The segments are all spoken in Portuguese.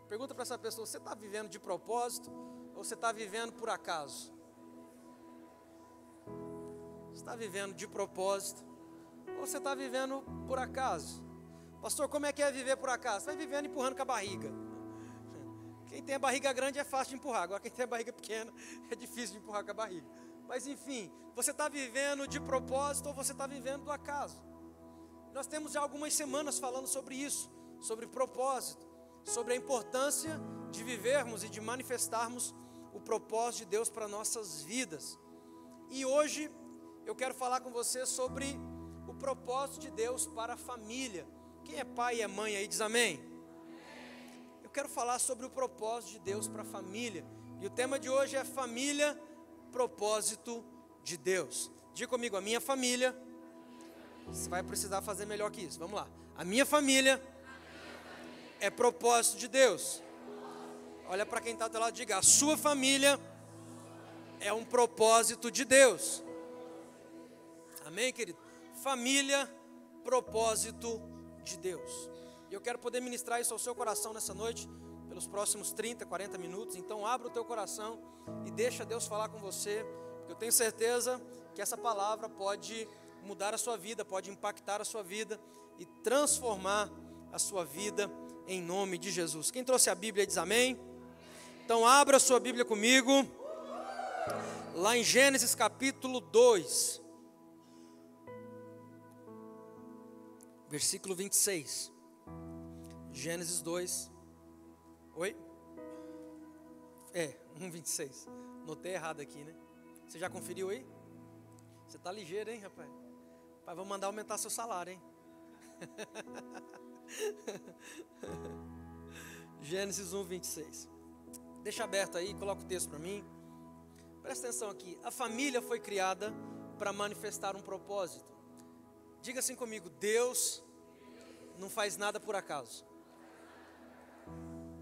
Pergunta para essa pessoa: você está vivendo de propósito ou você está vivendo por acaso? Você está vivendo de propósito ou você está vivendo por acaso? Pastor, como é que é viver por acaso? Você vai vivendo empurrando com a barriga. Quem tem a barriga grande é fácil de empurrar, agora quem tem a barriga pequena é difícil de empurrar com a barriga. Mas enfim, você está vivendo de propósito ou você está vivendo do acaso? Nós temos já algumas semanas falando sobre isso, sobre propósito, sobre a importância de vivermos e de manifestarmos o propósito de Deus para nossas vidas. E hoje eu quero falar com você sobre o propósito de Deus para a família. Quem é pai e é mãe aí diz amém? Eu quero falar sobre o propósito de Deus para a família. E o tema de hoje é família, propósito de Deus. Diga comigo: a minha família. Você vai precisar fazer melhor que isso. Vamos lá. A minha família é propósito de Deus. Olha para quem está ao teu lado e diga: a sua família é um propósito de Deus. Amém, querido? Família, propósito de Deus. E eu quero poder ministrar isso ao seu coração nessa noite, pelos próximos 30, 40 minutos. Então abra o teu coração e deixa Deus falar com você, porque eu tenho certeza que essa palavra pode mudar a sua vida, pode impactar a sua vida e transformar a sua vida em nome de Jesus. Quem trouxe a Bíblia diz amém? Então abra a sua Bíblia comigo, lá em Gênesis capítulo 2, versículo 26. Gênesis 2. Oi? 1:26. Notei errado aqui, né? Você já conferiu aí? Você tá ligeiro, hein, rapaz? Pai, vamos mandar aumentar seu salário, hein? Gênesis 1:26. Deixa aberto aí, coloca o texto para mim. Presta atenção aqui. A família foi criada para manifestar um propósito. Diga assim comigo: Deus não faz nada por acaso.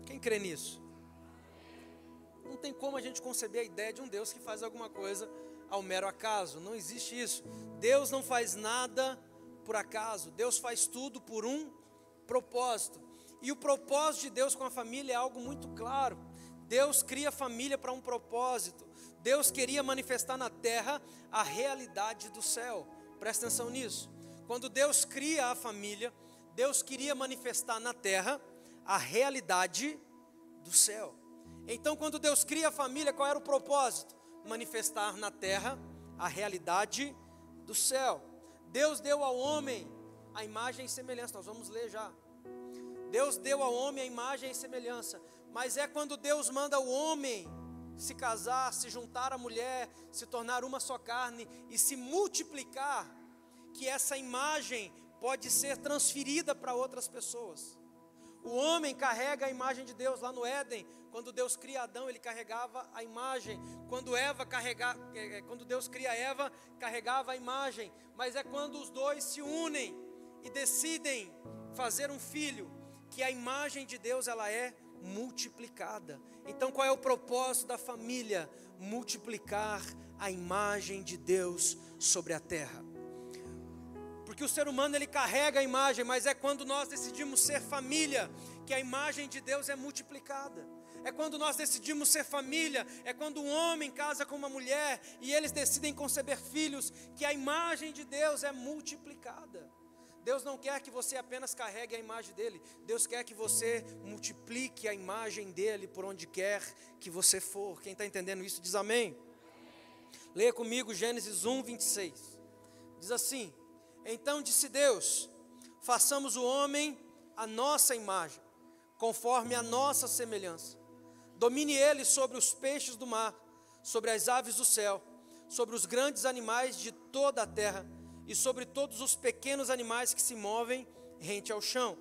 Quem crê nisso? Não tem como a gente conceber a ideia de um Deus que faz alguma coisa ao mero acaso. Não existe isso. Deus não faz nada por acaso. Deus faz tudo por um propósito. E o propósito de Deus com a família é algo muito claro. Deus cria a família para um propósito. Deus queria manifestar na terra a realidade do céu. Presta atenção nisso. Quando Deus cria a família, Deus queria manifestar na terra a realidade do céu. Então, quando Deus cria a família, qual era o propósito? Manifestar na terra a realidade do céu. Deus deu ao homem a imagem e semelhança. Nós vamos ler já. Deus deu ao homem a imagem e semelhança. Mas é quando Deus manda o homem se casar, se juntar à mulher, se tornar uma só carne e se multiplicar, que essa imagem pode ser transferida para outras pessoas. O homem carrega a imagem de Deus lá no Éden. Quando Deus cria Adão, ele carregava a imagem. Quando Deus cria Eva, carregava a imagem. Mas é quando os dois se unem e decidem fazer um filho, que a imagem de Deus ela é multiplicada. Então qual é o propósito da família? Multiplicar a imagem de Deus sobre a terra. Porque o ser humano ele carrega a imagem, mas é quando nós decidimos ser família que a imagem de Deus é multiplicada. É quando nós decidimos ser família, é quando um homem casa com uma mulher e eles decidem conceber filhos, que a imagem de Deus é multiplicada. Deus não quer que você apenas carregue a imagem dele, Deus quer que você multiplique a imagem dele por onde quer que você for. Quem está entendendo isso diz amém. Leia comigo Gênesis 1:26. Diz assim: então disse Deus: façamos o homem à nossa imagem, conforme a nossa semelhança. Domine ele sobre os peixes do mar, sobre as aves do céu, sobre os grandes animais de toda a terra e sobre todos os pequenos animais que se movem rente ao chão.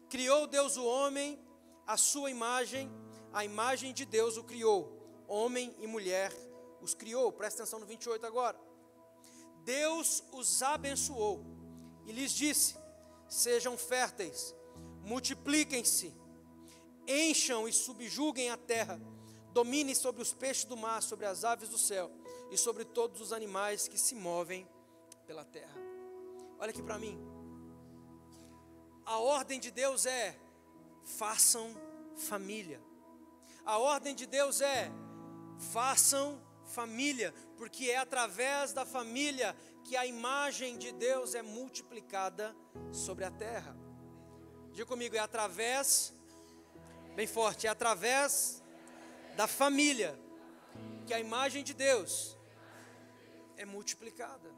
Criou Deus o homem à sua imagem, a imagem de Deus o criou, homem e mulher os criou. Presta atenção no 28 agora. Deus os abençoou e lhes disse: sejam férteis, multipliquem-se, encham e subjuguem a terra, dominem sobre os peixes do mar, sobre as aves do céu e sobre todos os animais que se movem pela terra. Olha aqui para mim. A ordem de Deus é: façam família. A ordem de Deus é: façam família, porque é através da família que a imagem de Deus é multiplicada sobre a terra. Diga comigo, é através, bem forte, é através da família que a imagem de Deus é multiplicada.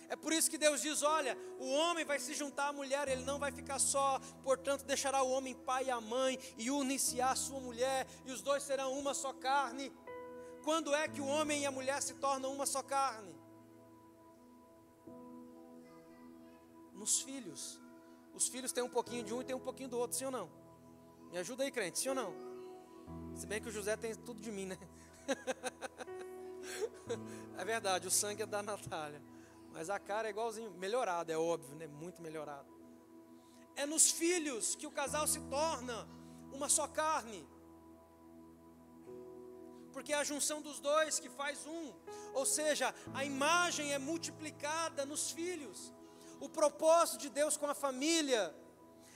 É por isso que Deus diz: olha, o homem vai se juntar à mulher, ele não vai ficar só, portanto deixará o homem pai e a mãe, e unir-se à sua mulher, e os dois serão uma só carne. Quando é que o homem e a mulher se tornam uma só carne? Nos filhos. Os filhos têm um pouquinho de um e têm um pouquinho do outro, sim ou não? Me ajuda aí, crente, sim ou não? Se bem que o José tem tudo de mim, né? É verdade, o sangue é da Natália, mas a cara é igualzinho, melhorada, é óbvio, né? Muito melhorada. É nos filhos que o casal se torna uma só carne, porque é a junção dos dois que faz um, ou seja, a imagem é multiplicada nos filhos. O propósito de Deus com a família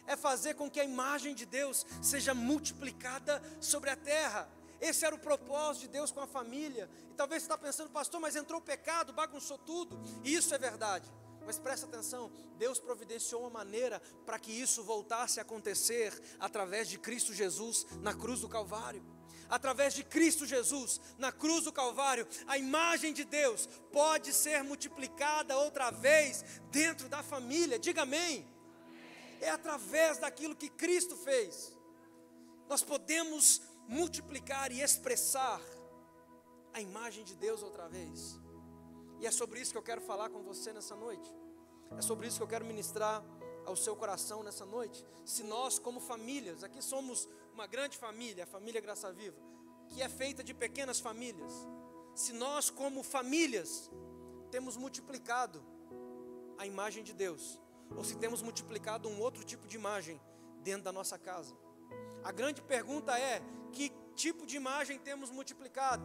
é fazer com que a imagem de Deus seja multiplicada sobre a terra. Esse era o propósito de Deus com a família. E talvez você está pensando: pastor, mas entrou o pecado, bagunçou tudo. E isso é verdade, mas presta atenção, Deus providenciou uma maneira para que isso voltasse a acontecer através de Cristo Jesus na cruz do Calvário. Através de Cristo Jesus na cruz do Calvário, a imagem de Deus pode ser multiplicada outra vez dentro da família. Diga amém. É através daquilo que Cristo fez, nós podemos multiplicar e expressar a imagem de Deus outra vez. E é sobre isso que eu quero falar com você nessa noite. É sobre isso que eu quero ministrar ao seu coração nessa noite. Se nós como famílias, aqui somos uma grande família, a família Graça Viva, que é feita de pequenas famílias. Se nós como famílias temos multiplicado a imagem de Deus, ou se temos multiplicado um outro tipo de imagem dentro da nossa casa. A grande pergunta é: que tipo de imagem temos multiplicado?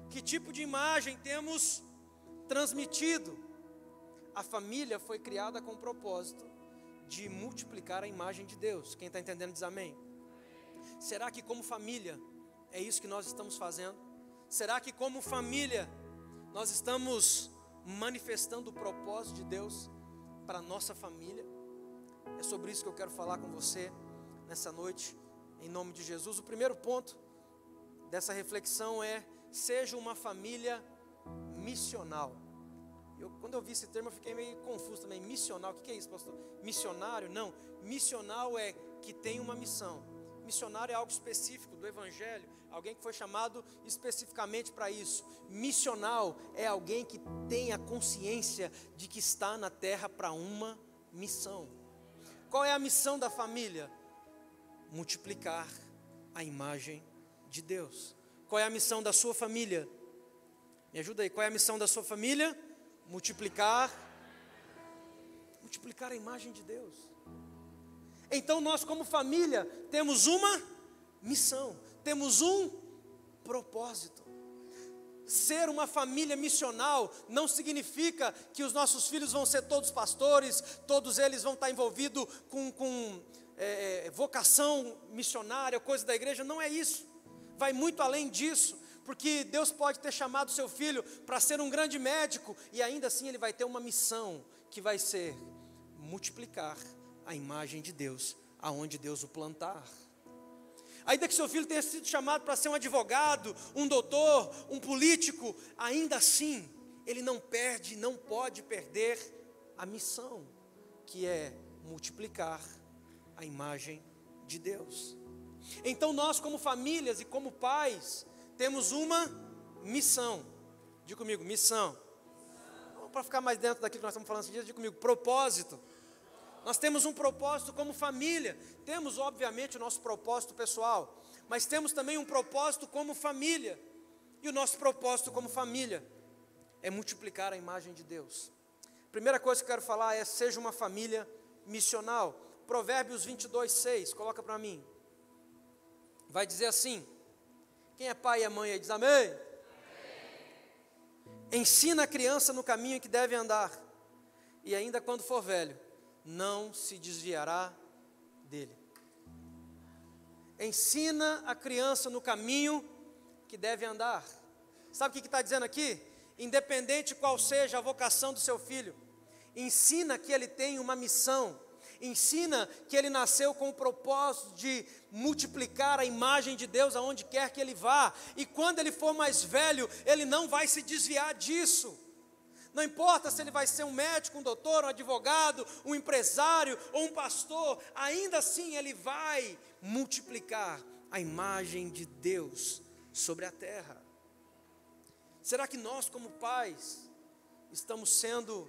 Que tipo de imagem temos transmitido? A família foi criada com o propósito de multiplicar a imagem de Deus. Quem está entendendo diz amém. Será que como família é isso que nós estamos fazendo? Será que como família nós estamos manifestando o propósito de Deus para a nossa família? É sobre isso que eu quero falar com você nessa noite, em nome de Jesus. O primeiro ponto dessa reflexão é: seja uma família missional. Quando eu vi esse termo eu fiquei meio confuso também. Missional, o que é isso, pastor? Missionário? Não, missional é que tem uma missão. Missionário é algo específico do Evangelho, alguém que foi chamado especificamente para isso. Missional é alguém que tem a consciência de que está na terra para uma missão. Qual é a missão da família? Multiplicar a imagem de Deus. Qual é a missão da sua família? Me ajuda aí, qual é a missão da sua família? Multiplicar a imagem de Deus. Então nós como família temos uma missão, temos um propósito. Ser uma família missional não significa que os nossos filhos vão ser todos pastores, todos eles vão estar envolvidos com vocação missionária, coisa da igreja. Não é isso, vai muito além disso. Porque Deus pode ter chamado seu filho para ser um grande médico, e ainda assim ele vai ter uma missão, que vai ser multiplicar a imagem de Deus, aonde Deus o plantar. Ainda que seu filho tenha sido chamado para ser um advogado, um doutor, um político, ainda assim, ele não pode perder a missão, que é multiplicar a imagem de Deus. Então nós como famílias e como pais, temos uma missão. Diga comigo, missão. Para ficar mais dentro daquilo que nós estamos falando esses dias, diga comigo, propósito. Nós temos um propósito como família. Temos, obviamente, o nosso propósito pessoal, mas temos também um propósito como família. E o nosso propósito como família é multiplicar a imagem de Deus. Primeira coisa que eu quero falar é: seja uma família missional. Provérbios 22:6, coloca para mim. Vai dizer assim: quem é pai e é mãe aí diz amém? Amém. Ensina a criança no caminho que deve andar, e ainda quando for velho, não se desviará dele. Ensina a criança no caminho que deve andar. Sabe o que está dizendo aqui? Independente qual seja a vocação do seu filho, ensina que ele tem uma missão, ensina que ele nasceu com o propósito de multiplicar a imagem de Deus aonde quer que ele vá, e quando ele for mais velho, ele não vai se desviar disso. Não importa se ele vai ser um médico, um doutor, um advogado, um empresário ou um pastor, ainda assim ele vai multiplicar a imagem de Deus sobre a terra. Será que nós, como pais, estamos sendo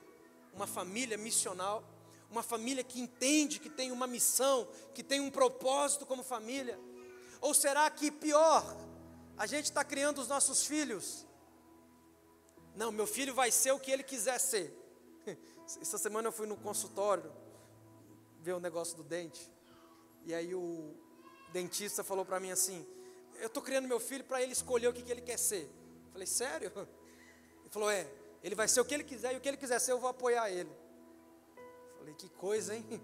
uma família missional? Uma família que entende que tem uma missão, que tem um propósito como família? Ou será que pior, a gente está criando os nossos filhos? Não, meu filho vai ser o que ele quiser ser. Essa semana eu fui no consultório ver o negócio do dente. E aí o dentista falou para mim assim: eu estou criando meu filho para ele escolher o que ele quer ser. Eu falei, sério? Ele falou, ele vai ser o que ele quiser, e o que ele quiser ser eu vou apoiar ele. Eu falei, que coisa, hein?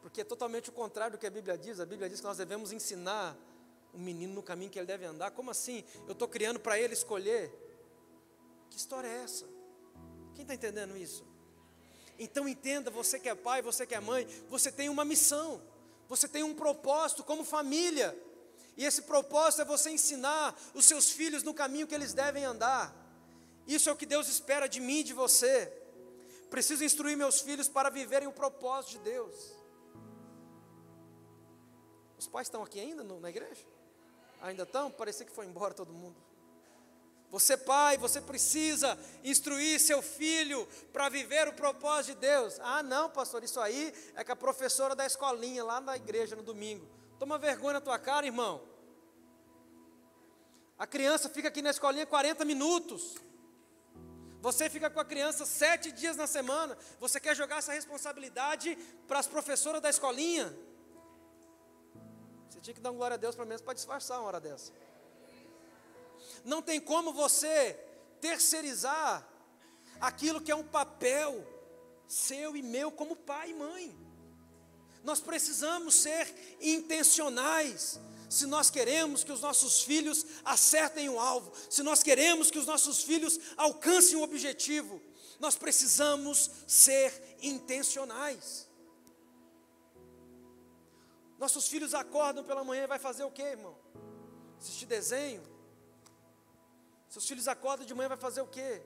Porque é totalmente o contrário do que a Bíblia diz. A Bíblia diz que nós devemos ensinar o menino no caminho que ele deve andar. Como assim? Eu estou criando para ele escolher? Que história é essa? Quem está entendendo isso? Então entenda, você que é pai, você que é mãe, você tem uma missão, você tem um propósito como família, e esse propósito é você ensinar os seus filhos no caminho que eles devem andar. Isso é o que Deus espera de mim e de você. Preciso instruir meus filhos para viverem o propósito de Deus. Os pais estão aqui ainda na igreja? Ainda estão? Parecia que foi embora todo mundo. Você pai, você precisa instruir seu filho para viver o propósito de Deus. Ah não, pastor, isso aí é com a professora da escolinha lá na igreja no domingo. Toma vergonha na tua cara, irmão. A criança fica aqui na escolinha 40 minutos. Você fica com a criança 7 dias na semana. Você quer jogar essa responsabilidade para as professoras da escolinha? Você tinha que dar uma glória a Deus pelo menos para disfarçar uma hora dessa. Não tem como você terceirizar aquilo que é um papel seu e meu como pai e mãe. Nós precisamos ser intencionais se nós queremos que os nossos filhos acertem o alvo, se nós queremos que os nossos filhos alcancem o objetivo, nós precisamos ser intencionais. Nossos filhos acordam pela manhã e vai fazer o quê, irmão? Assistir desenho? Seus filhos acordam de manhã e vai fazer o quê?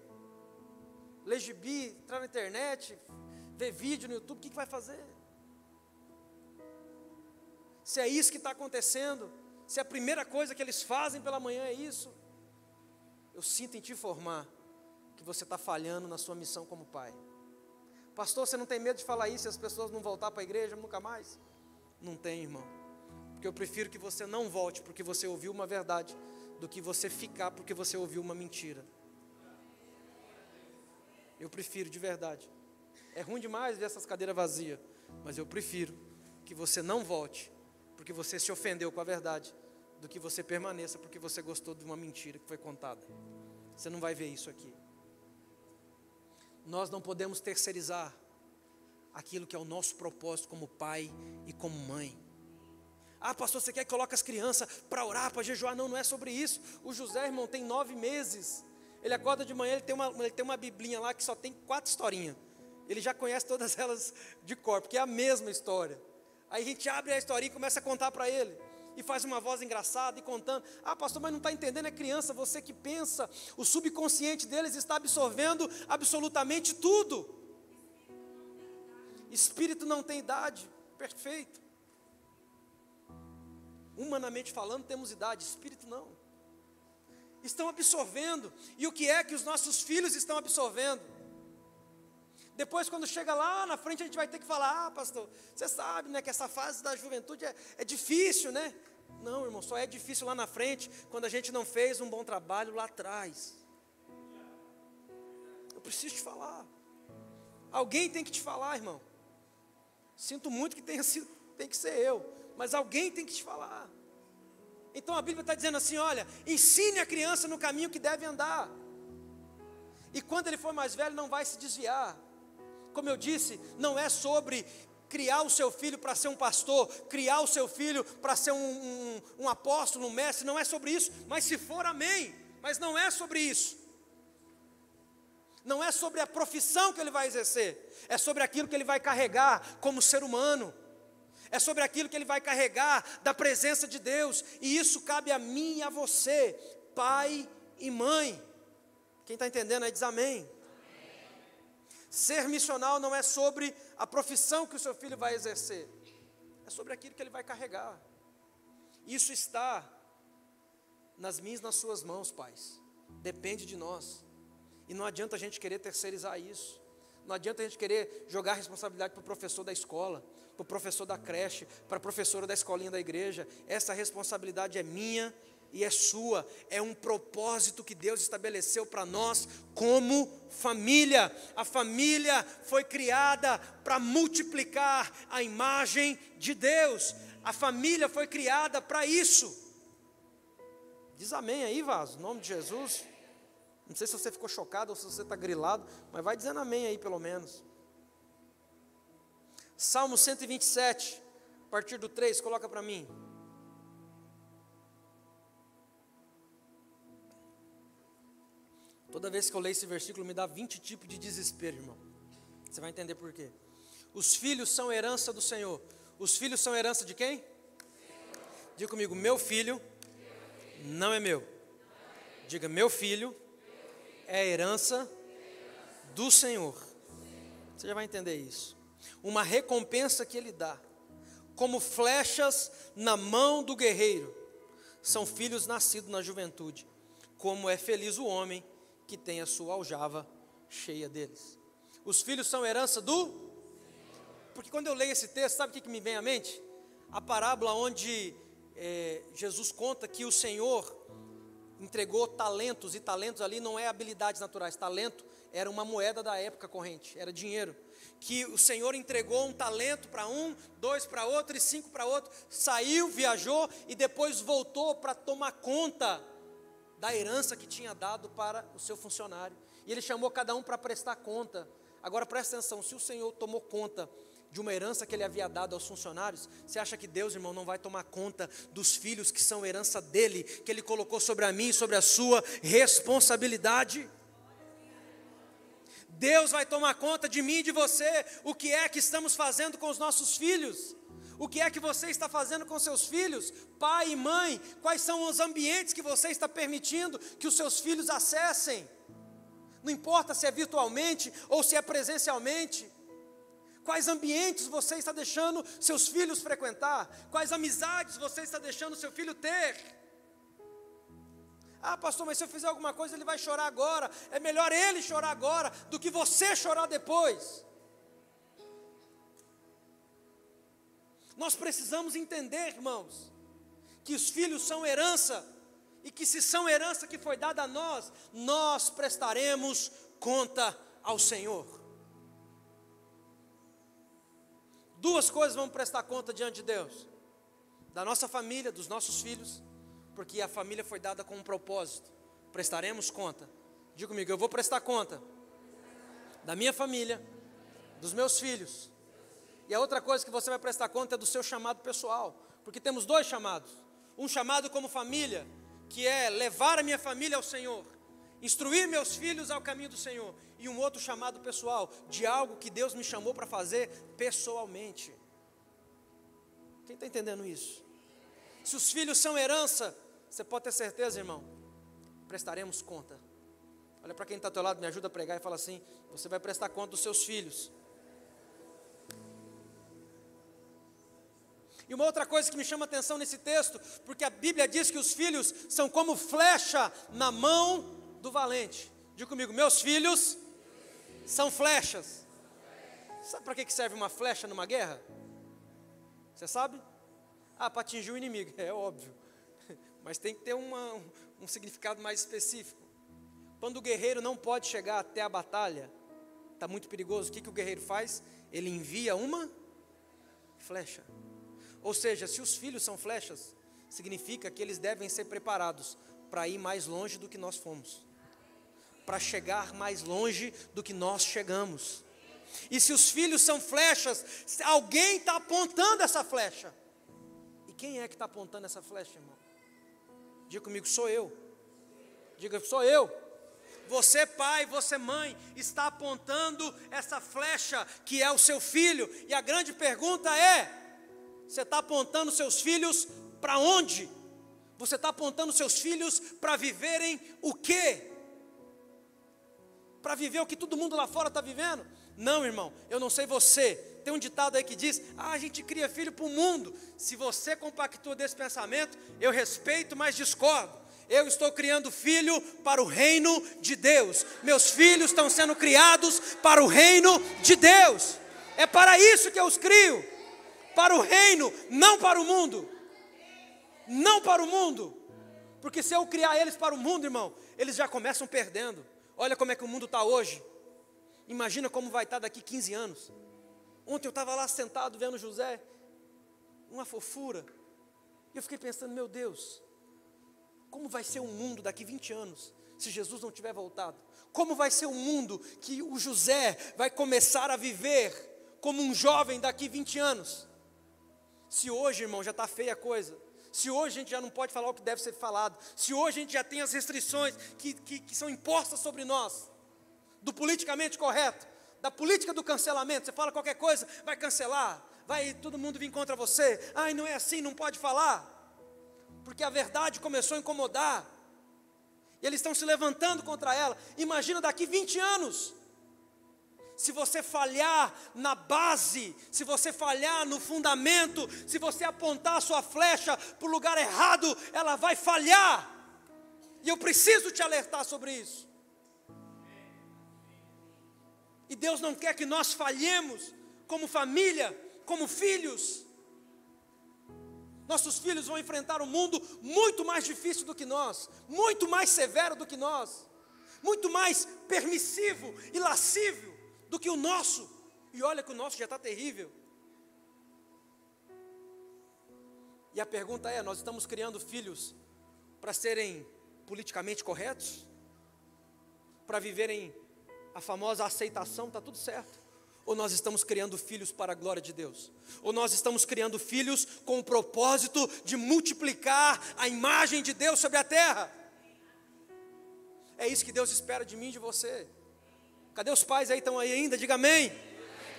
Ler gibi, entrar na internet, ver vídeo no YouTube, o que vai fazer? Se é isso que está acontecendo, se a primeira coisa que eles fazem pela manhã é isso, eu sinto em te informar que você está falhando na sua missão como pai. Pastor, você não tem medo de falar isso e as pessoas não voltar para a igreja nunca mais? Não tem, irmão, porque eu prefiro que você não volte porque você ouviu uma verdade, do que você ficar porque você ouviu uma mentira. Eu prefiro de verdade. É ruim demais ver essas cadeiras vazias, mas eu prefiro que você não volte porque você se ofendeu com a verdade, do que você permaneça porque você gostou de uma mentira que foi contada. Você não vai ver isso aqui. Nós não podemos terceirizar aquilo que é o nosso propósito como pai e como mãe. Ah, pastor, você quer que coloque as crianças para orar, para jejuar? Não, não é sobre isso. O José, irmão, tem 9 meses. Ele acorda de manhã, ele tem uma biblinha lá que só tem 4 historinhas. Ele já conhece todas elas de cor, porque é a mesma história. Aí a gente abre a historinha e começa a contar para ele. E faz uma voz engraçada e contando. Ah, pastor, mas não está entendendo, é criança. Você que pensa, o subconsciente deles está absorvendo absolutamente tudo. Espírito não tem idade, perfeito. Humanamente falando, temos idade, espírito não. Estão absorvendo. E o que é que os nossos filhos estão absorvendo? Depois, quando chega lá na frente, a gente vai ter que falar: ah, pastor, você sabe, né, que essa fase da juventude é difícil, né? Não, irmão, só é difícil lá na frente, quando a gente não fez um bom trabalho lá atrás. Eu preciso te falar. Alguém tem que te falar, irmão. Sinto muito que tem que ser eu, mas alguém tem que te falar. Então a Bíblia está dizendo assim: olha, ensine a criança no caminho que deve andar, e quando ele for mais velho não vai se desviar. Como eu disse, não é sobre criar o seu filho para ser um pastor, criar o seu filho para ser um apóstolo, um mestre, não é sobre isso, mas se for, amém, mas não é sobre isso, não é sobre a profissão que ele vai exercer, é sobre aquilo que ele vai carregar como ser humano, é sobre aquilo que ele vai carregar da presença de Deus, e isso cabe a mim e a você, pai e mãe. Quem está entendendo aí diz amém. Ser missional não é sobre a profissão que o seu filho vai exercer, é sobre aquilo que ele vai carregar. Isso está nas minhas e nas suas mãos, pais. Depende de nós. E não adianta a gente querer terceirizar isso. Não adianta a gente querer jogar a responsabilidade para o professor da escola, para o professor da creche, para a professora da escolinha da igreja. Essa responsabilidade é minha e é sua, é um propósito que Deus estabeleceu para nós como família. A família foi criada para multiplicar a imagem de Deus, a família foi criada para isso. Diz amém aí, vaso, em nome de Jesus. Não sei se você ficou chocado ou se você está grilado, mas vai dizendo amém aí pelo menos. Salmo 127, a partir do 3, coloca para mim. Toda vez que eu leio esse versículo, me dá 20 tipos de desespero, irmão. Você vai entender por quê. Os filhos são herança do Senhor. Os filhos são herança de quem? Diga comigo, meu filho não é meu. Diga, meu filho é herança do Senhor. Você já vai entender isso. Uma recompensa que Ele dá. Como flechas na mão do guerreiro. São filhos nascidos na juventude. Como é feliz o homem que tem a sua aljava cheia deles. Os filhos são herança do... Porque quando eu leio esse texto, sabe o que me vem à mente? A parábola onde Jesus conta que o Senhor entregou talentos, e talentos ali não é habilidades naturais, talento era uma moeda da época corrente, era dinheiro, que o Senhor entregou um talento para um, 2 para outro e 5 para outro, saiu, viajou e depois voltou para tomar conta da herança que tinha dado para o seu funcionário, e ele chamou cada um para prestar conta. Agora presta atenção, se o Senhor tomou conta de uma herança que ele havia dado aos funcionários, você acha que Deus, irmão, não vai tomar conta dos filhos que são herança dele, que ele colocou sobre a mim, sobre a sua responsabilidade? Deus vai tomar conta de mim e de você. O que é que estamos fazendo com os nossos filhos? O que é que você está fazendo com seus filhos? Pai e mãe, quais são os ambientes que você está permitindo que os seus filhos acessem? Não importa se é virtualmente ou se é presencialmente. Quais ambientes você está deixando seus filhos frequentar? Quais amizades você está deixando seu filho ter? Ah, pastor, mas se eu fizer alguma coisa ele vai chorar agora. É melhor ele chorar agora do que você chorar depois. Nós precisamos entender, irmãos, que os filhos são herança, e que se são herança que foi dada a nós, nós prestaremos conta ao Senhor. Duas coisas vamos prestar conta diante de Deus: da nossa família, dos nossos filhos, porque a família foi dada com um propósito. Prestaremos conta. Diga comigo, eu vou prestar conta da minha família, dos meus filhos. E a outra coisa que você vai prestar conta é do seu chamado pessoal, porque temos dois chamados. Um chamado como família, que é levar a minha família ao Senhor, instruir meus filhos ao caminho do Senhor. E um outro chamado pessoal, de algo que Deus me chamou para fazer pessoalmente. Quem está entendendo isso? Se os filhos são herança, você pode ter certeza, irmão, prestaremos conta. Olha para quem está ao teu lado, me ajuda a pregar e fala assim: você vai prestar conta dos seus filhos. E uma outra coisa que me chama a atenção nesse texto, porque a Bíblia diz que os filhos são como flecha na mão do valente. Diga comigo, meus filhos são flechas. Sabe para que serve uma flecha numa guerra? Você sabe? Ah, para atingir o inimigo, é óbvio. Mas tem que ter um significado mais específico. Quando o guerreiro não pode chegar até a batalha, está muito perigoso, o que o guerreiro faz? Ele envia uma flecha. Ou seja, se os filhos são flechas, significa que eles devem ser preparados para ir mais longe do que nós fomos, para chegar mais longe do que nós chegamos. E se os filhos são flechas, alguém está apontando essa flecha. E quem é que está apontando essa flecha, irmão? Diga comigo, sou eu. Diga, sou eu. Você pai, você mãe, está apontando essa flecha que é o seu filho. E a grande pergunta é, você está apontando seus filhos para onde? Você está apontando seus filhos para viverem o quê? Para viver o que todo mundo lá fora está vivendo? Não, irmão, eu não sei você. Tem um ditado aí que diz, a gente cria filho para o mundo. Se você compactua desse pensamento, eu respeito, mas discordo. Eu estou criando filho para o reino de Deus. Meus filhos estão sendo criados para o reino de Deus. É para isso que eu os crio. Para o reino, não para o mundo. Não para o mundo. Porque se eu criar eles para o mundo, irmão, eles já começam perdendo. Olha como é que o mundo está hoje. Imagina como vai estar daqui 15 anos. Ontem eu estava lá sentado vendo José. Uma fofura. E eu fiquei pensando, meu Deus, como vai ser o mundo daqui 20 anos, se Jesus não tiver voltado? Como vai ser o mundo que o José vai começar a viver como um jovem daqui 20 anos? Se hoje, irmão, já está feia a coisa. Se hoje a gente já não pode falar o que deve ser falado. Se hoje a gente já tem as restrições que são impostas sobre nós. Do politicamente correto. Da política do cancelamento. Você fala qualquer coisa, vai cancelar. Vai todo mundo vir contra você. Ai, não é assim, não pode falar. Porque a verdade começou a incomodar. E eles estão se levantando contra ela. Imagina daqui 20 anos. Se você falhar na base, se você falhar no fundamento, se você apontar a sua flecha para o lugar errado, ela vai falhar. E eu preciso te alertar sobre isso. E Deus não quer que nós falhemos como família, como filhos. Nossos filhos vão enfrentar um mundo muito mais difícil do que nós, muito mais severo do que nós, muito mais permissivo e lascivo do que o nosso. E olha que o nosso já está terrível. E a pergunta é, nós estamos criando filhos para serem politicamente corretos? Para viverem a famosa aceitação, está tudo certo? Ou nós estamos criando filhos para a glória de Deus? Ou nós estamos criando filhos com o propósito de multiplicar a imagem de Deus sobre a terra? É isso que Deus espera de mim e de você. Cadê os pais aí, estão aí ainda? Diga amém.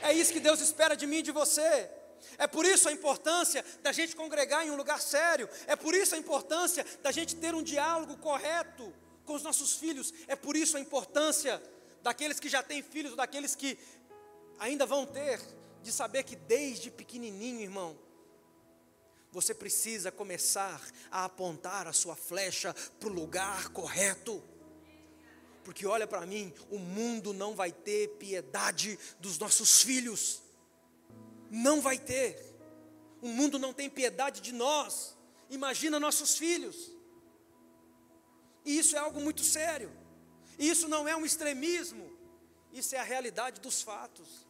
É isso que Deus espera de mim e de você. É por isso a importância da gente congregar em um lugar sério. É por isso a importância da gente ter um diálogo correto com os nossos filhos. É por isso a importância daqueles que já têm filhos, daqueles que ainda vão ter, de saber que desde pequenininho, irmão, você precisa começar a apontar a sua flecha para o lugar correto. Porque olha para mim, o mundo não vai ter piedade dos nossos filhos. Não vai ter. O mundo não tem piedade de nós. Imagina nossos filhos. E isso é algo muito sério. E isso não é um extremismo. Isso é a realidade dos fatos.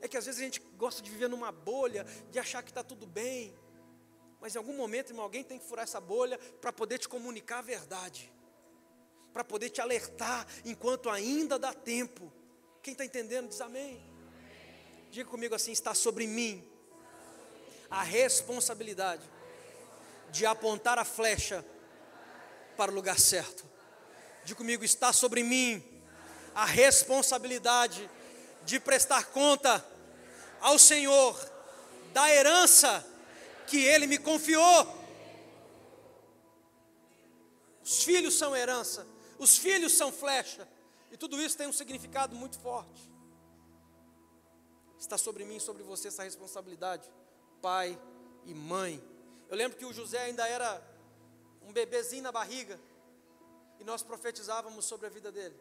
É que às vezes a gente gosta de viver numa bolha, de achar que está tudo bem. Mas em algum momento, irmão, alguém tem que furar essa bolha para poder te comunicar a verdade. Para poder te alertar enquanto ainda dá tempo. Quem está entendendo diz amém. Diga comigo assim, está sobre mim a responsabilidade de apontar a flecha para o lugar certo. Diga comigo, está sobre mim a responsabilidade de prestar conta ao Senhor da herança que Ele me confiou. Os filhos são herança, os filhos são flecha, e tudo isso tem um significado muito forte. Está sobre mim e sobre você essa responsabilidade, pai e mãe. Eu lembro que o José ainda era um bebezinho na barriga, e nós profetizávamos sobre a vida dele.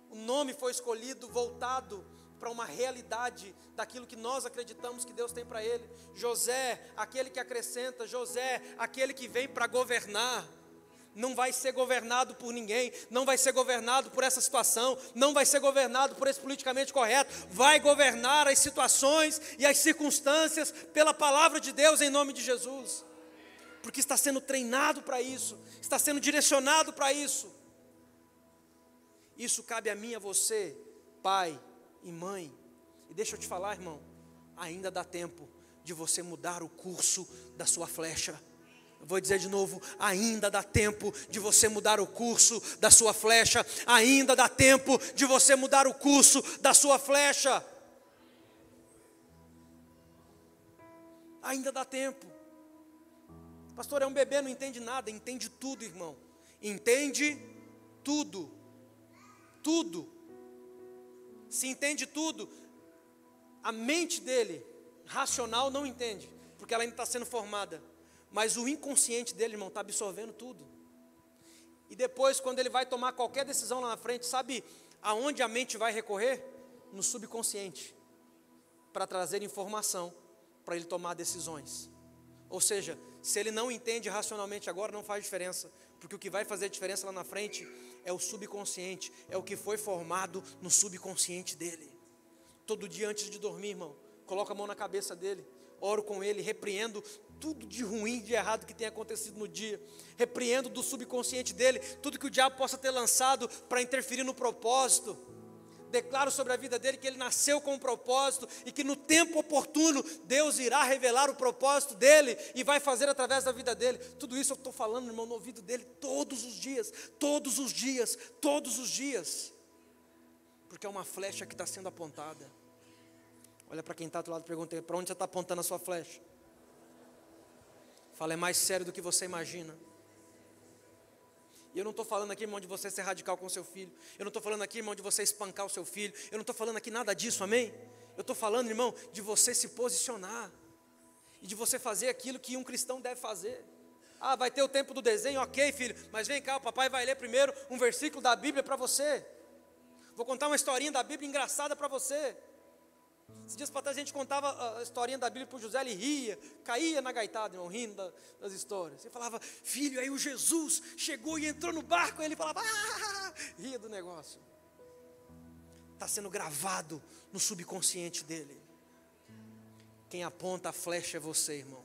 O nome foi escolhido voltado para uma realidade daquilo que nós acreditamos que Deus tem para ele. José, aquele que acrescenta, José, aquele que vem para governar. Não vai ser governado por ninguém, não vai ser governado por essa situação, não vai ser governado por esse politicamente correto, vai governar as situações e as circunstâncias pela palavra de Deus em nome de Jesus. Porque está sendo treinado para isso, está sendo direcionado para isso. Isso cabe a mim e a você, pai e mãe. E deixa eu te falar, irmão, ainda dá tempo de você mudar o curso da sua flecha. Eu vou dizer de novo, ainda dá tempo de você mudar o curso da sua flecha. Ainda dá tempo de você mudar o curso da sua flecha. Ainda dá tempo. Pastor, é um bebê, não entende nada. Entende tudo, irmão. Entende tudo. Tudo. Se entende tudo, a mente dele, racional, não entende, porque ela ainda está sendo formada. Mas o inconsciente dele, irmão, está absorvendo tudo. E depois, quando ele vai tomar qualquer decisão lá na frente, sabe aonde a mente vai recorrer? No subconsciente, para trazer informação, para ele tomar decisões. Ou seja, se ele não entende racionalmente agora, não faz diferença, porque o que vai fazer diferença lá na frente é o subconsciente, é o que foi formado no subconsciente dele. Todo dia antes de dormir, irmão, coloca a mão na cabeça dele, oro com ele, repreendo tudo de ruim, de errado que tenha acontecido no dia, repreendo do subconsciente dele, tudo que o diabo possa ter lançado para interferir no propósito. Declaro sobre a vida dele que ele nasceu com um propósito e que no tempo oportuno Deus irá revelar o propósito dele e vai fazer através da vida dele. Tudo isso eu estou falando, irmão, no ouvido dele todos os dias, todos os dias, todos os dias, porque é uma flecha que está sendo apontada. Olha para quem está do outro lado e pergunta: para onde você está apontando a sua flecha? Fala, é mais sério do que você imagina. E eu não estou falando aqui, irmão, de você ser radical com o seu filho. Eu não estou falando aqui, irmão, de você espancar o seu filho. Eu não estou falando aqui nada disso, amém? Eu estou falando, irmão, de você se posicionar. E de você fazer aquilo que um cristão deve fazer. Ah, vai ter o tempo do desenho, ok, filho. Mas vem cá, o papai vai ler primeiro um versículo da Bíblia para você. Vou contar uma historinha da Bíblia engraçada para você. Esses dias para trás a gente contava a historinha da Bíblia para o José, ele ria, caía na gaitada, irmão, rindo das histórias. Ele falava: filho, aí o Jesus chegou e entrou no barco, aí ele falava, ria do negócio. Está sendo gravado no subconsciente dele. Quem aponta a flecha é você, irmão.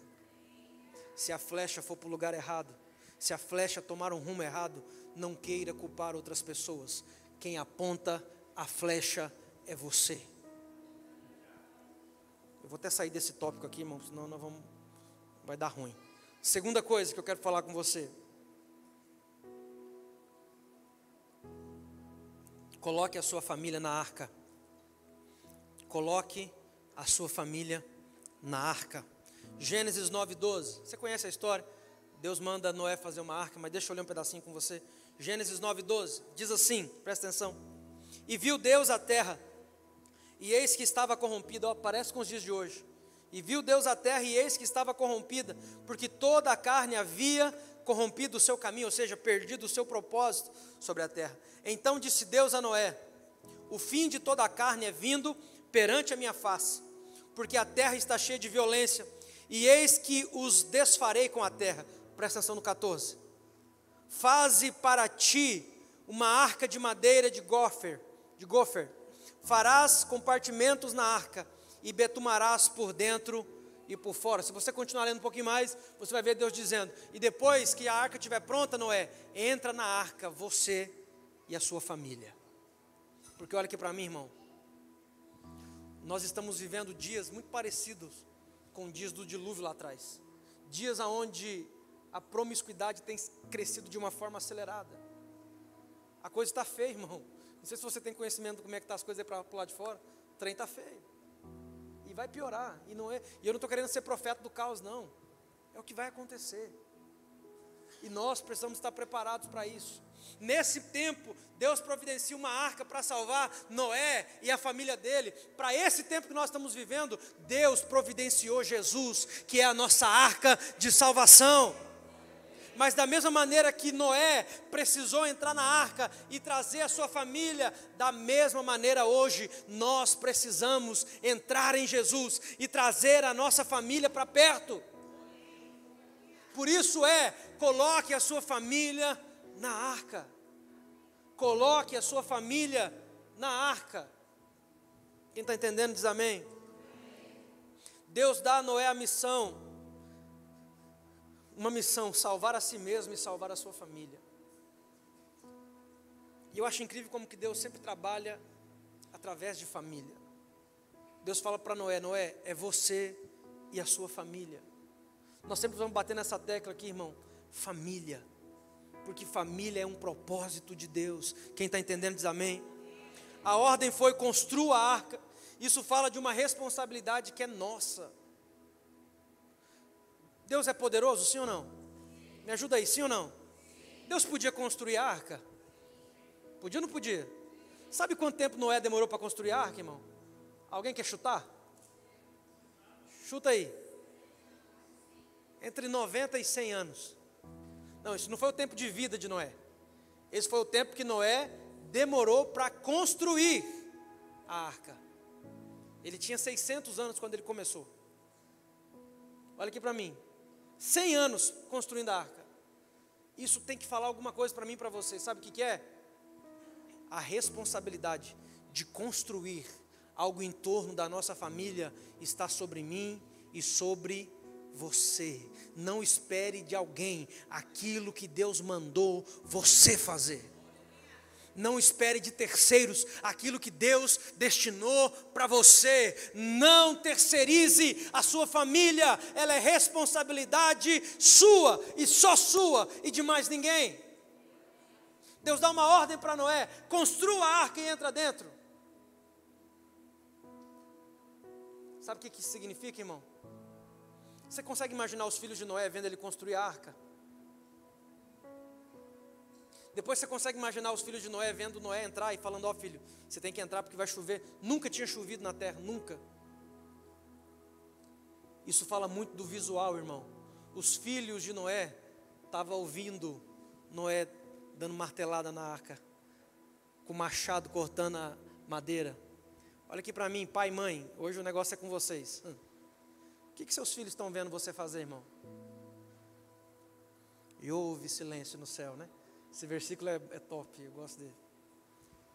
Se a flecha for para o lugar errado, se a flecha tomar um rumo errado, não queira culpar outras pessoas. Quem aponta a flecha é você. Eu vou até sair desse tópico aqui, irmão, senão vai dar ruim. Segunda coisa que eu quero falar com você. Coloque a sua família na arca. Coloque a sua família na arca. Gênesis 9:12. Você conhece a história? Deus manda Noé fazer uma arca, mas deixa eu ler um pedacinho com você. Gênesis 9:12. Diz assim, presta atenção. E viu Deus a terra, e eis que estava corrompida, parece com os dias de hoje. E viu Deus a terra, e eis que estava corrompida, porque toda a carne havia corrompido o seu caminho, ou seja, perdido o seu propósito sobre a terra. Então disse Deus a Noé: o fim de toda a carne é vindo perante a minha face, porque a terra está cheia de violência, e eis que os desfarei com a terra. Presta atenção no 14. Faze para ti uma arca de madeira de gofer. Farás compartimentos na arca e betumarás por dentro e por fora. Se você continuar lendo um pouquinho mais, você vai ver Deus dizendo: e depois que a arca estiver pronta, Noé, entra na arca, você e a sua família. Porque olha aqui para mim, irmão, nós estamos vivendo dias muito parecidos com dias do dilúvio lá atrás. Dias onde a promiscuidade tem crescido de uma forma acelerada. A coisa está feia, irmão. Não sei se você tem conhecimento de como é que está as coisas aí para o lado de fora. O trem está feio. E vai piorar. E eu não estou querendo ser profeta do caos, não. É o que vai acontecer. E nós precisamos estar preparados para isso. Nesse tempo, Deus providencia uma arca para salvar Noé e a família dele. Para esse tempo que nós estamos vivendo, Deus providenciou Jesus, que é a nossa arca de salvação. Mas da mesma maneira que Noé precisou entrar na arca e trazer a sua família, da mesma maneira hoje nós precisamos entrar em Jesus e trazer a nossa família para perto. Por isso coloque a sua família na arca. Coloque a sua família na arca. Quem está entendendo diz amém. Deus dá a Noé a missão. Uma missão, salvar a si mesmo e salvar a sua família. E eu acho incrível como que Deus sempre trabalha através de família. Deus fala para Noé: Noé, é você e a sua família. Nós sempre vamos bater nessa tecla aqui, irmão. Família. Porque família é um propósito de Deus. Quem está entendendo diz amém. A ordem foi: construa a arca. Isso fala de uma responsabilidade que é nossa. Deus é poderoso, sim ou não? Me ajuda aí, sim ou não? Deus podia construir a arca? Podia ou não podia? Sabe quanto tempo Noé demorou para construir a arca, irmão? Alguém quer chutar? Chuta aí. Entre 90 e 100 anos. Não, isso não foi o tempo de vida de Noé. Esse foi o tempo que Noé demorou para construir a arca. Ele tinha 600 anos quando ele começou. Olha aqui para mim. 100 anos construindo a arca. Isso tem que falar alguma coisa para mim e para você. Sabe o que é? A responsabilidade de construir algo em torno da nossa família está sobre mim e sobre você. Não espere de alguém aquilo que Deus mandou você fazer. Não espere de terceiros aquilo que Deus destinou para você. Não terceirize a sua família. Ela é responsabilidade sua e só sua e de mais ninguém. Deus dá uma ordem para Noé: construa a arca e entra dentro. Sabe o que isso significa, irmão? Você consegue imaginar os filhos de Noé vendo ele construir a arca? Depois você consegue imaginar os filhos de Noé vendo Noé entrar e falando: ó filho, você tem que entrar porque vai chover. Nunca tinha chovido na terra, nunca. Isso fala muito do visual, irmão. Os filhos de Noé estavam ouvindo Noé dando martelada na arca, com machado cortando a madeira. Olha aqui para mim, pai e mãe, hoje o negócio é com vocês. O que seus filhos estão vendo você fazer, irmão? E houve silêncio no céu, né? Esse versículo é top, eu gosto dele.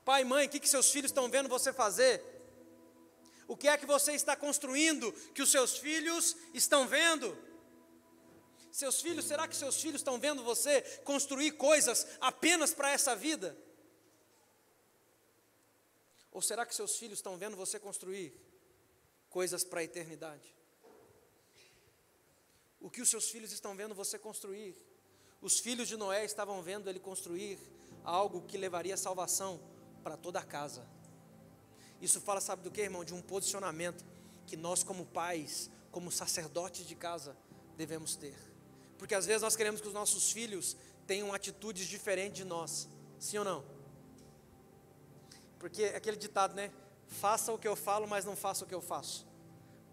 Pai e mãe, o que seus filhos estão vendo você fazer? O que é que você está construindo que os seus filhos estão vendo? Seus filhos, será que seus filhos estão vendo você construir coisas apenas para essa vida? Ou será que seus filhos estão vendo você construir coisas para a eternidade? O que os seus filhos estão vendo você construir? Os filhos de Noé estavam vendo ele construir algo que levaria salvação para toda a casa. Isso fala, sabe do que, irmão? De um posicionamento que nós, como pais, como sacerdotes de casa, devemos ter. Porque às vezes nós queremos que os nossos filhos tenham atitudes diferentes de nós. Sim ou não? Porque é aquele ditado, né? Faça o que eu falo, mas não faça o que eu faço.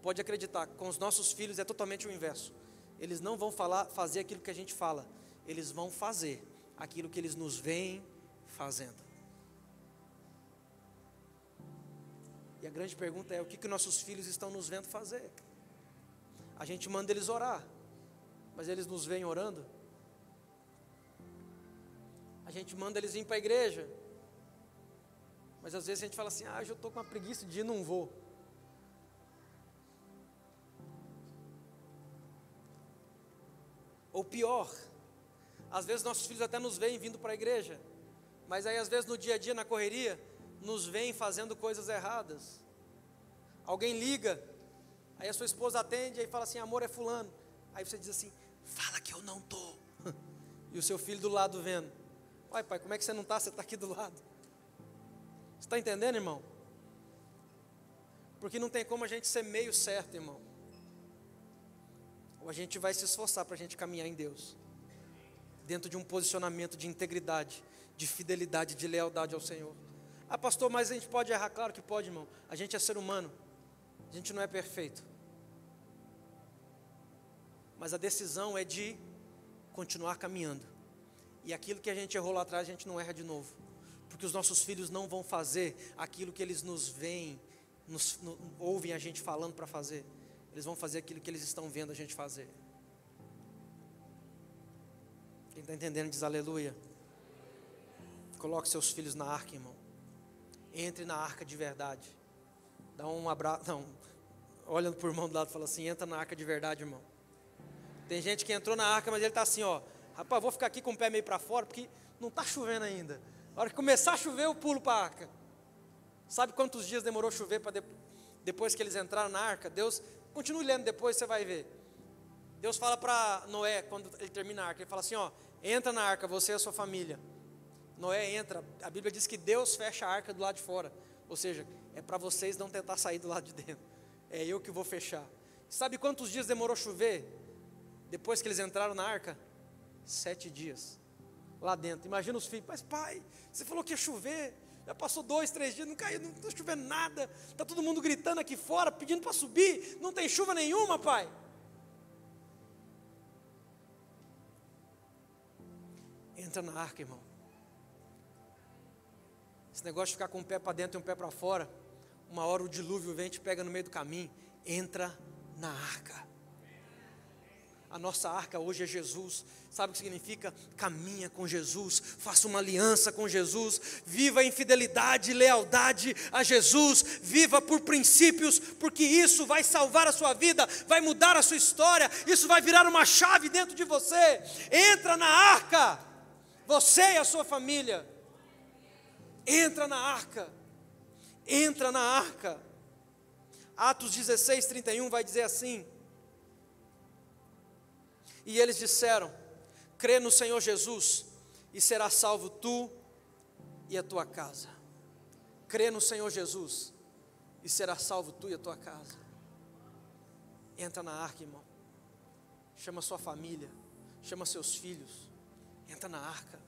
Pode acreditar, com os nossos filhos é totalmente o inverso. Eles não vão fazer aquilo que a gente fala. Eles vão fazer aquilo que eles nos veem fazendo. E a grande pergunta é: o que nossos filhos estão nos vendo fazer? A gente manda eles orar, mas eles nos veem orando? A gente manda eles ir para a igreja, mas às vezes a gente fala assim: eu estou com uma preguiça de ir, não vou. Ou pior, às vezes nossos filhos até nos veem vindo para a igreja, mas aí às vezes no dia a dia, na correria, nos veem fazendo coisas erradas. Alguém liga, aí a sua esposa atende, aí fala assim: amor, é fulano. Aí você diz assim: fala que eu não estou. E o seu filho do lado vendo: uai pai, como é que você não está? Você está aqui do lado. Você está entendendo, irmão? Porque não tem como a gente ser meio certo, irmão. Ou a gente vai se esforçar para a gente caminhar em Deus, dentro de um posicionamento de integridade, de fidelidade, de lealdade ao Senhor. Pastor, mas a gente pode errar? Claro que pode, irmão. A gente é ser humano, a gente não é perfeito. Mas a decisão é de continuar caminhando. E aquilo que a gente errou lá atrás, a gente não erra de novo. Porque os nossos filhos não vão fazer aquilo que eles nos veem, ouvem a gente falando para fazer. Eles vão fazer aquilo que eles estão vendo a gente fazer. Quem está entendendo diz aleluia. Coloque seus filhos na arca, irmão. Entre na arca de verdade. Dá um abraço, não, olhando para o irmão do lado e fala assim: entra na arca de verdade, irmão. Tem gente que entrou na arca, mas ele está assim, ó: rapaz, vou ficar aqui com o pé meio para fora, porque não está chovendo ainda. A hora que começar a chover, eu pulo para a arca. Sabe quantos dias demorou chover para depois que eles entraram na arca, Deus, continue lendo depois, você vai ver. Deus fala para Noé, quando ele termina a arca, ele fala assim, ó, entra na arca, você e a sua família. Noé entra, a Bíblia diz que Deus fecha a arca do lado de fora, ou seja, é para vocês não tentar sair do lado de dentro, é eu que vou fechar. Sabe quantos dias demorou chover, depois que eles entraram na arca? 7 dias, lá dentro. Imagina os filhos, mas pai, você falou que ia chover, já passou 2, 3 dias, não caiu, não está chovendo nada, está todo mundo gritando aqui fora, pedindo para subir, não tem chuva nenhuma, pai. Entra na arca, irmão. Esse negócio de ficar com um pé para dentro e um pé para fora, uma hora o dilúvio vem e te pega no meio do caminho. Entra na arca. A nossa arca hoje é Jesus. Sabe o que significa? Caminha com Jesus, faça uma aliança com Jesus, viva em fidelidade e lealdade a Jesus, viva por princípios, porque isso vai salvar a sua vida, vai mudar a sua história, isso vai virar uma chave dentro de você. Entra na arca, você e a sua família. Entra na arca, entra na arca. Atos 16, 31 vai dizer assim: e eles disseram, crê no Senhor Jesus, e serás salvo tu e a tua casa. Crê no Senhor Jesus, e serás salvo tu e a tua casa. Entra na arca, irmão. Chama sua família, chama seus filhos, entra na arca.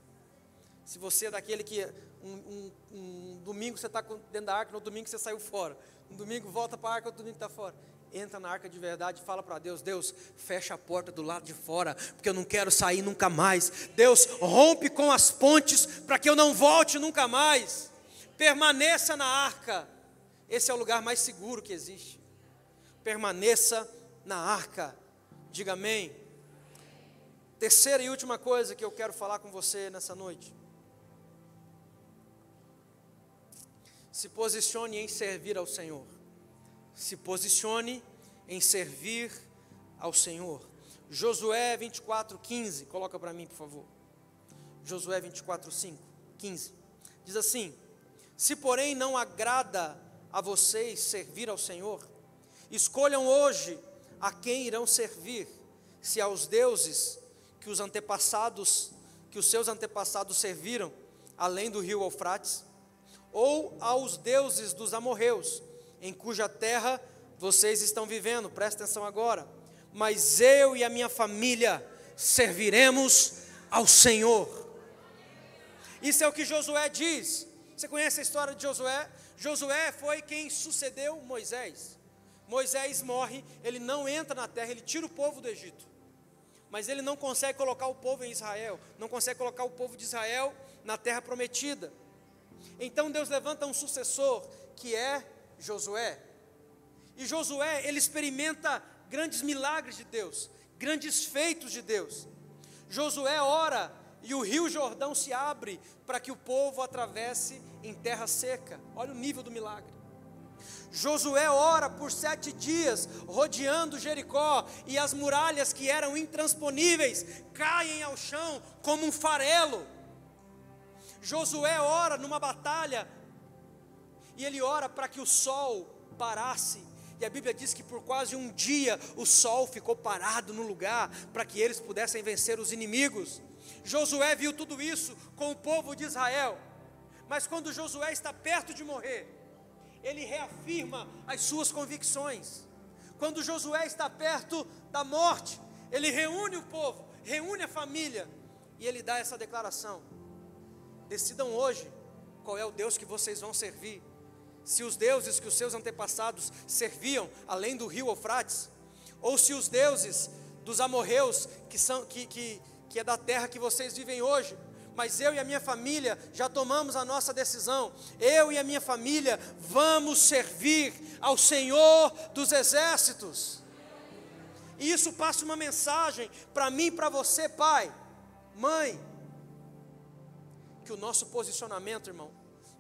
Se você é daquele que um domingo você está dentro da arca, no domingo você saiu fora, um domingo volta para a arca, outro domingo está fora, entra na arca de verdade e fala para Deus, Deus, fecha a porta do lado de fora, porque eu não quero sair nunca mais. Deus, rompe com as pontes, para que eu não volte nunca mais. Permaneça na arca, esse é o lugar mais seguro que existe. Permaneça na arca, diga amém. Terceira e última coisa que eu quero falar com você nessa noite: se posicione em servir ao Senhor. Se posicione em servir ao Senhor. Josué 24:15, coloca para mim, por favor. Josué 24:15 diz assim: se porém não agrada a vocês servir ao Senhor, escolham hoje a quem irão servir, se aos deuses que os seus antepassados serviram, além do rio Eufrates, ou aos deuses dos amorreus, em cuja terra vocês estão vivendo. Presta atenção agora. Mas eu e a minha família serviremos ao Senhor. Isso é o que Josué diz. Você conhece a história de Josué? Josué foi quem sucedeu Moisés. Moisés morre, ele não entra na terra, ele tira o povo do Egito, mas ele não consegue colocar o povo em Israel, não consegue colocar o povo de Israel na terra prometida. Então Deus levanta um sucessor, que é Josué. E Josué, ele experimenta grandes milagres de Deus, grandes feitos de Deus. Josué ora e o rio Jordão se abre para que o povo atravesse em terra seca. Olha o nível do milagre. Josué ora por 7 dias, rodeando Jericó, e as muralhas que eram intransponíveis caem ao chão como um farelo. Josué ora numa batalha, e ele ora para que o sol parasse, e a Bíblia diz que por quase um dia o sol ficou parado no lugar, para que eles pudessem vencer os inimigos. Josué viu tudo isso com o povo de Israel, mas quando Josué está perto de morrer, ele reafirma as suas convicções. Quando Josué está perto da morte, ele reúne o povo, reúne a família, e ele dá essa declaração: decidam hoje qual é o Deus que vocês vão servir. Se os deuses que os seus antepassados serviam, além do rio Eufrates, ou se os deuses dos amorreus, que é da terra que vocês vivem hoje. Mas eu e a minha família já tomamos a nossa decisão. Eu e a minha família vamos servir ao Senhor dos exércitos. E isso passa uma mensagem para mim e para você, pai, mãe, que o nosso posicionamento, irmão,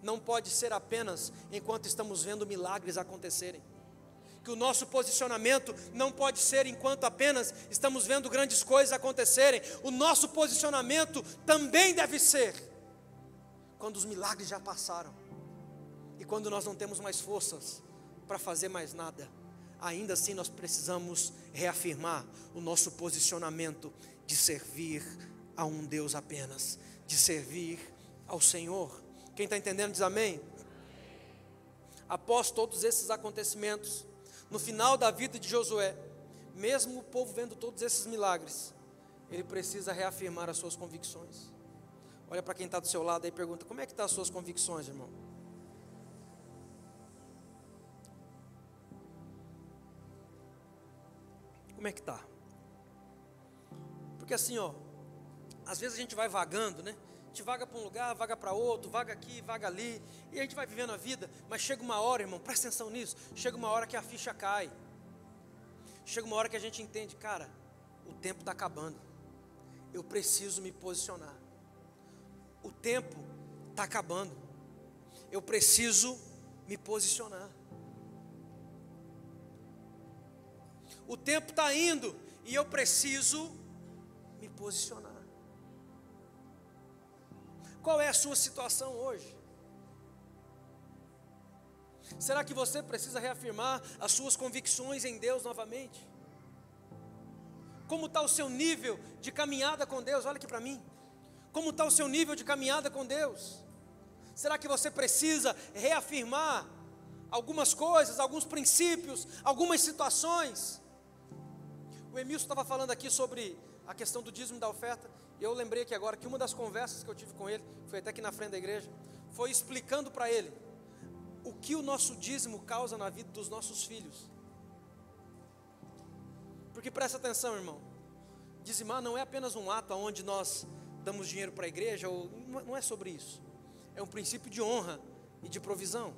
não pode ser apenas enquanto estamos vendo milagres acontecerem. Que o nosso posicionamento não pode ser enquanto apenas estamos vendo grandes coisas acontecerem. O nosso posicionamento também deve ser quando os milagres já passaram, e quando nós não temos mais forças para fazer mais nada. Ainda assim nós precisamos reafirmar o nosso posicionamento de servir a um Deus apenas, de servir ao Senhor. Quem está entendendo diz amém? Após todos esses acontecimentos, no final da vida de Josué, mesmo o povo vendo todos esses milagres, ele precisa reafirmar as suas convicções. Olha para quem está do seu lado aí e pergunta: como é que estão as suas convicções, irmão? Como é que está? Porque assim, às vezes a gente vai vagando, né? A gente vaga para um lugar, vaga para outro, vaga aqui, vaga ali, e a gente vai vivendo a vida, mas chega uma hora, irmão, presta atenção nisso, chega uma hora que a ficha cai, chega uma hora que a gente entende, cara, o tempo está acabando, eu preciso me posicionar, o tempo está acabando, eu preciso me posicionar, o tempo está indo e eu preciso me posicionar. Qual é a sua situação hoje? Será que você precisa reafirmar as suas convicções em Deus novamente? Como está o seu nível de caminhada com Deus? Olha aqui para mim. Como está o seu nível de caminhada com Deus? Será que você precisa reafirmar algumas coisas, alguns princípios, algumas situações? O Emilson estava falando aqui sobre a questão do dízimo e da oferta, e eu lembrei aqui agora que uma das conversas que eu tive com ele, foi até aqui na frente da igreja, foi explicando para ele o que o nosso dízimo causa na vida dos nossos filhos. Porque presta atenção, irmão, dizimar não é apenas um ato onde nós damos dinheiro para a igreja, ou, não é sobre isso, é um princípio de honra e de provisão.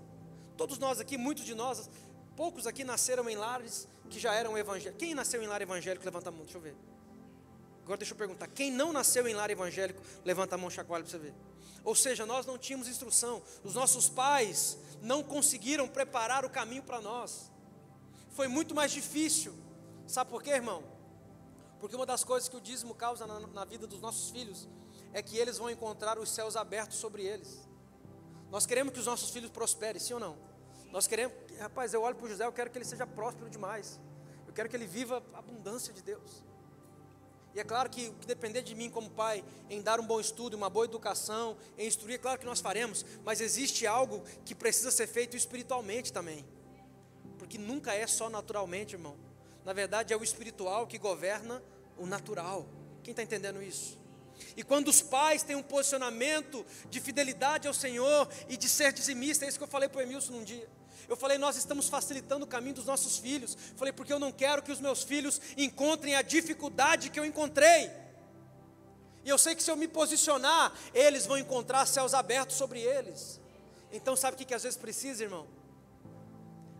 Todos nós aqui, muitos de nós, poucos aqui nasceram em lares que já eram evangélicos. Quem nasceu em lar evangélico, levanta a mão, deixa eu ver. Agora deixa eu perguntar, quem não nasceu em lar evangélico, levanta a mão, chacoalha para você ver. Ou seja, nós não tínhamos instrução, os nossos pais não conseguiram preparar o caminho para nós, foi muito mais difícil. Sabe por quê, irmão? Porque uma das coisas que o dízimo causa na vida dos nossos filhos, é que eles vão encontrar os céus abertos sobre eles. Nós queremos que os nossos filhos prosperem, sim ou não? Nós queremos, rapaz, eu olho para o José, eu quero que ele seja próspero demais, eu quero que ele viva a abundância de Deus. E é claro que o que depender de mim como pai, em dar um bom estudo, uma boa educação, em instruir, é claro que nós faremos, mas existe algo que precisa ser feito espiritualmente também, porque nunca é só naturalmente, irmão. Na verdade é o espiritual que governa o natural. Quem está entendendo isso? E quando os pais têm um posicionamento de fidelidade ao Senhor e de ser dizimista, é isso que eu falei para o Emilson num dia. Eu falei, nós estamos facilitando o caminho dos nossos filhos. Falei, porque eu não quero que os meus filhos encontrem a dificuldade que eu encontrei. E eu sei que se eu me posicionar, eles vão encontrar céus abertos sobre eles. Então sabe o que às vezes precisa, irmão?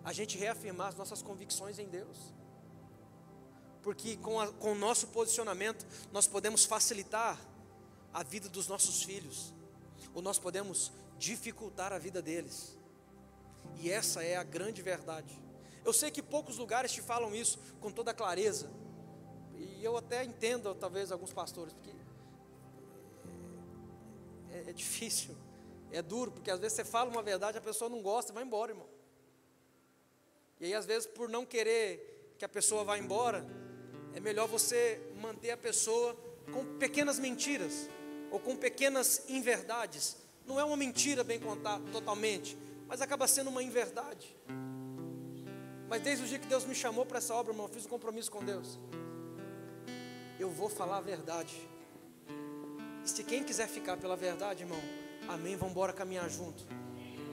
A gente reafirmar as nossas convicções em Deus. Porque com o nosso posicionamento, nós podemos facilitar a vida dos nossos filhos, ou nós podemos dificultar a vida deles. E essa é a grande verdade. Eu sei que poucos lugares te falam isso com toda clareza, e eu até entendo talvez alguns pastores, porque é difícil, é duro, porque às vezes você fala uma verdade, a pessoa não gosta e vai embora, irmão. E aí às vezes por não querer que a pessoa vá embora, é melhor você manter a pessoa com pequenas mentiras, ou com pequenas inverdades. Não é uma mentira bem contada totalmente, mas acaba sendo uma inverdade. Mas desde o dia que Deus me chamou para essa obra, irmão, eu fiz um compromisso com Deus. Eu vou falar a verdade. E se quem quiser ficar pela verdade, irmão, amém, vamos embora caminhar junto.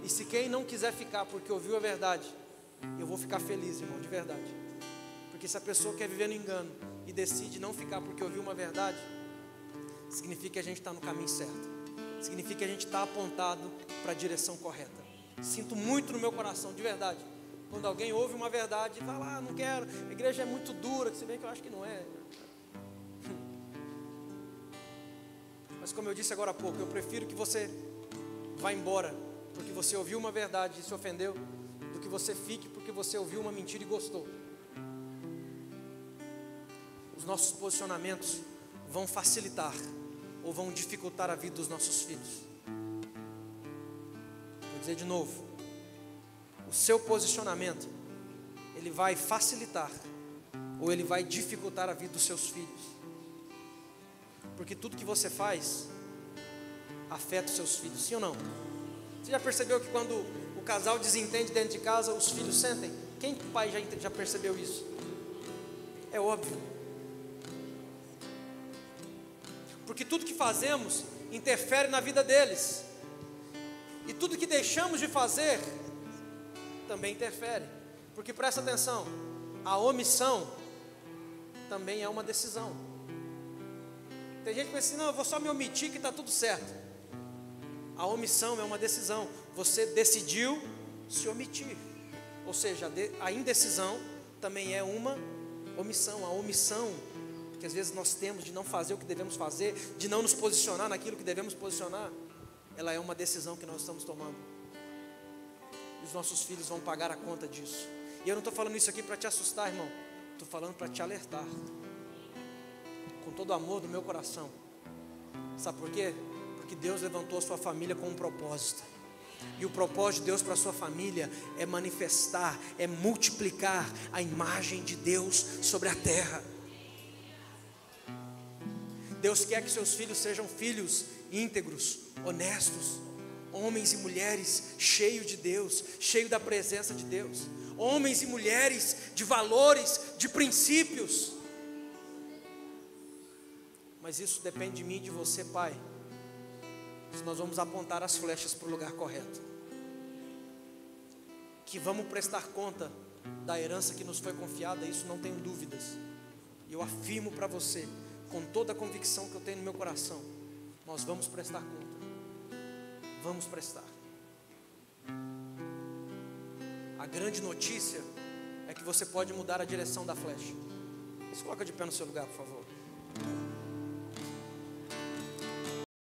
E se quem não quiser ficar porque ouviu a verdade, eu vou ficar feliz, irmão, de verdade. Porque se a pessoa quer viver no engano e decide não ficar porque ouviu uma verdade, significa que a gente está no caminho certo, significa que a gente está apontado para a direção correta. Sinto muito no meu coração, de verdade, quando alguém ouve uma verdade e fala, não quero, a igreja é muito dura, se bem que eu acho que não é. Mas como eu disse agora há pouco, eu prefiro que você vá embora porque você ouviu uma verdade e se ofendeu, do que você fique porque você ouviu uma mentira e gostou. Os nossos posicionamentos vão facilitar ou vão dificultar a vida dos nossos filhos. Vou dizer de novo, o seu posicionamento, ele vai facilitar ou ele vai dificultar a vida dos seus filhos. Porque tudo que você faz afeta os seus filhos, sim ou não? Você já percebeu que quando o casal desentende dentro de casa, os filhos sentem? Quem pai já percebeu isso? É óbvio. Porque tudo que fazemos interfere na vida deles. E tudo que deixamos de fazer também interfere. Porque presta atenção, a omissão também é uma decisão. Tem gente que pensa assim, não, eu vou só me omitir que está tudo certo. A omissão é uma decisão. Você decidiu se omitir. Ou seja, a indecisão também é uma omissão. A omissão que às vezes nós temos de não fazer o que devemos fazer, de não nos posicionar naquilo que devemos posicionar, ela é uma decisão que nós estamos tomando. E os nossos filhos vão pagar a conta disso. E eu não estou falando isso aqui para te assustar, irmão. Estou falando para te alertar. Com todo o amor do meu coração. Sabe por quê? Porque Deus levantou a sua família com um propósito. E o propósito de Deus para a sua família é manifestar, é multiplicar a imagem de Deus sobre a terra. Deus quer que seus filhos sejam filhos íntegros, honestos, homens e mulheres cheios de Deus, cheios da presença de Deus, homens e mulheres de valores, de princípios. Mas isso depende de mim e de você, pai. Se nós vamos apontar as flechas para o lugar correto, que vamos prestar conta da herança que nos foi confiada, isso não tenho dúvidas. E eu afirmo para você, com toda a convicção que eu tenho no meu coração, nós vamos prestar conta. Vamos prestar. A grande notícia é que você pode mudar a direção da flecha. Se coloca de pé no seu lugar, por favor.